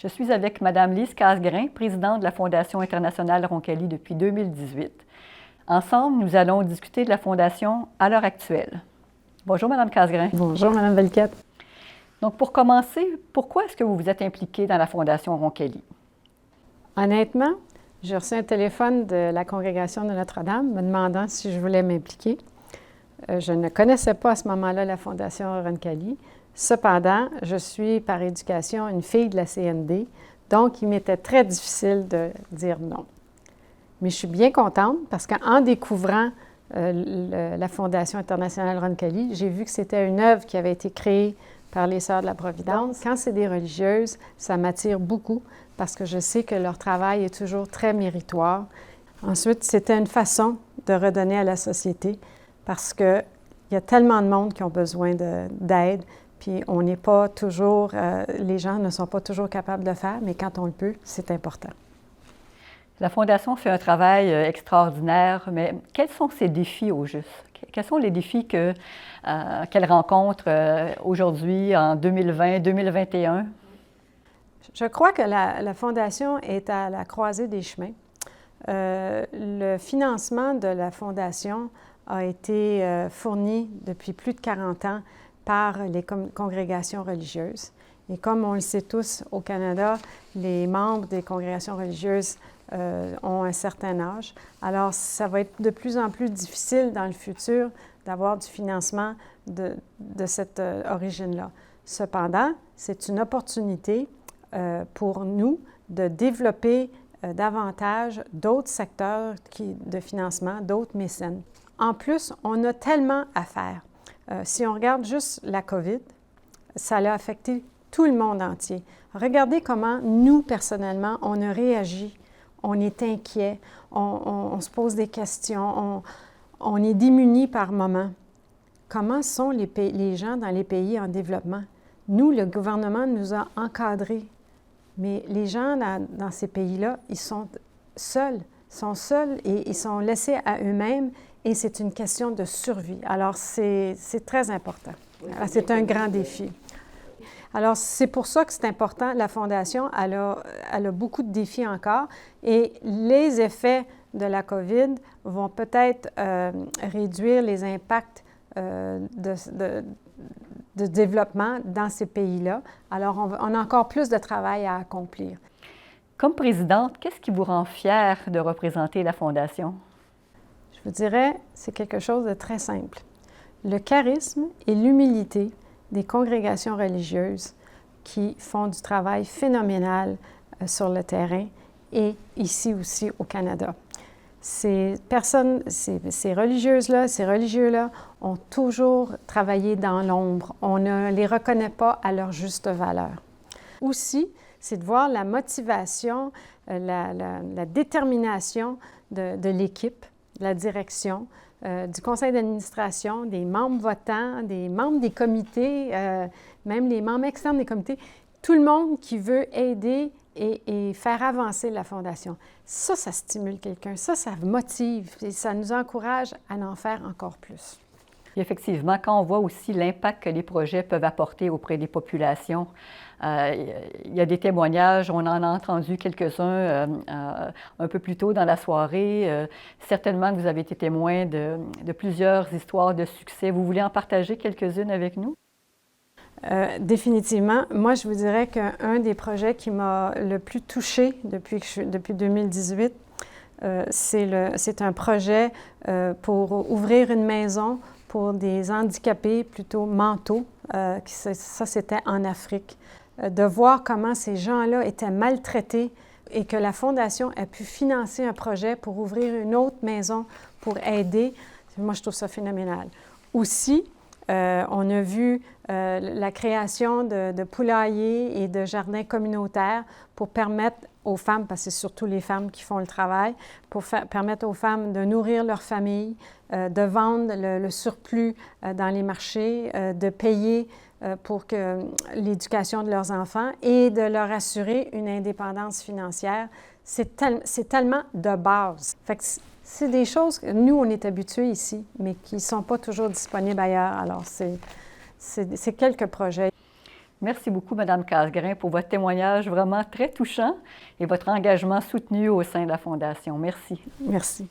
Je suis avec Mme Lise Casgrain, présidente de la Fondation internationale Roncalli depuis 2018. Ensemble, nous allons discuter de la Fondation à l'heure actuelle. Bonjour, Mme Casgrain. Bonjour, Mme Valquette. Donc, pour commencer, pourquoi est-ce que vous vous êtes impliquée dans la Fondation Roncalli? Honnêtement, j'ai reçu un téléphone de la congrégation de Notre-Dame me demandant si je voulais m'impliquer. Je ne connaissais pas à ce moment-là la Fondation Roncalli. Cependant, je suis par éducation une fille de la CND, donc il m'était très difficile de dire non. Mais je suis bien contente parce qu'en découvrant la Fondation internationale Roncalli, j'ai vu que c'était une œuvre qui avait été créée par les Sœurs de la Providence. Quand c'est des religieuses, ça m'attire beaucoup parce que je sais que leur travail est toujours très méritoire. Ensuite, c'était une façon de redonner à la société parce qu'il y a tellement de monde qui ont besoin d'aide. Puis on n'est pas toujours, les gens ne sont pas toujours capables de le faire, mais quand on le peut, c'est important. La Fondation fait un travail extraordinaire, mais quels sont ses défis au juste? Quels sont les défis qu'elle rencontre aujourd'hui, en 2020-2021? Je crois que la Fondation est à la croisée des chemins. Le financement de la Fondation a été fourni depuis plus de 40 ans par les congrégations religieuses. Et comme on le sait tous, au Canada, les membres des congrégations religieuses ont un certain âge. Alors, ça va être de plus en plus difficile dans le futur d'avoir du financement de cette origine-là. Cependant, c'est une opportunité pour nous de développer davantage d'autres secteurs de financement, d'autres mécènes. En plus, on a tellement à faire. Si on regarde juste la COVID, ça a affecté tout le monde entier. Regardez comment nous, personnellement, on a réagi. On est inquiet, on se pose des questions, on est démunis par moments. Comment sont les gens dans les pays en développement? Nous, le gouvernement nous a encadrés, mais les gens dans ces pays-là, ils sont seuls et ils sont laissés à eux-mêmes et c'est une question de survie. Alors, c'est très important. C'est un grand défi. Alors, c'est pour ça que c'est important. La Fondation, elle a beaucoup de défis encore et les effets de la COVID vont peut-être réduire les impacts de développement dans ces pays-là. Alors, on a encore plus de travail à accomplir. Comme présidente, qu'est-ce qui vous rend fière de représenter la Fondation? Je vous dirais, c'est quelque chose de très simple. Le charisme et l'humilité des congrégations religieuses qui font du travail phénoménal sur le terrain et ici aussi au Canada. Ces religieuses-là, ces religieux-là ont toujours travaillé dans l'ombre. On ne les reconnaît pas à leur juste valeur. Aussi, c'est de voir la motivation, la détermination de l'équipe, de la direction, du conseil d'administration, des membres votants, des membres des comités, même les membres externes des comités, tout le monde qui veut aider et faire avancer la Fondation. Ça stimule quelqu'un, ça motive et ça nous encourage à en faire encore plus. Et effectivement, quand on voit aussi l'impact que les projets peuvent apporter auprès des populations, il y a des témoignages, on en a entendu quelques-uns un peu plus tôt dans la soirée. Certainement que vous avez été témoin de plusieurs histoires de succès. Vous voulez en partager quelques-unes avec nous? Définitivement. Moi, je vous dirais qu'un des projets qui m'a le plus touchée depuis 2018, c'est un projet pour ouvrir une maison pour des handicapés plutôt mentaux. Ça, c'était en Afrique. De voir comment ces gens-là étaient maltraités et que la Fondation a pu financer un projet pour ouvrir une autre maison pour aider, moi, je trouve ça phénoménal. Aussi, on a vu la création de poulaillers et de jardins communautaires pour permettre aux femmes, parce que c'est surtout les femmes qui font le travail, pour permettre aux femmes de nourrir leur famille, de vendre le surplus dans les marchés, de payer pour l'éducation de leurs enfants et de leur assurer une indépendance financière. C'est tellement de base. Fait que c'est des choses que nous, on est habitués ici, mais qui ne sont pas toujours disponibles ailleurs. Alors, c'est quelques projets. Merci beaucoup, Mme Casgrain, pour votre témoignage vraiment très touchant et votre engagement soutenu au sein de la Fondation. Merci. Merci.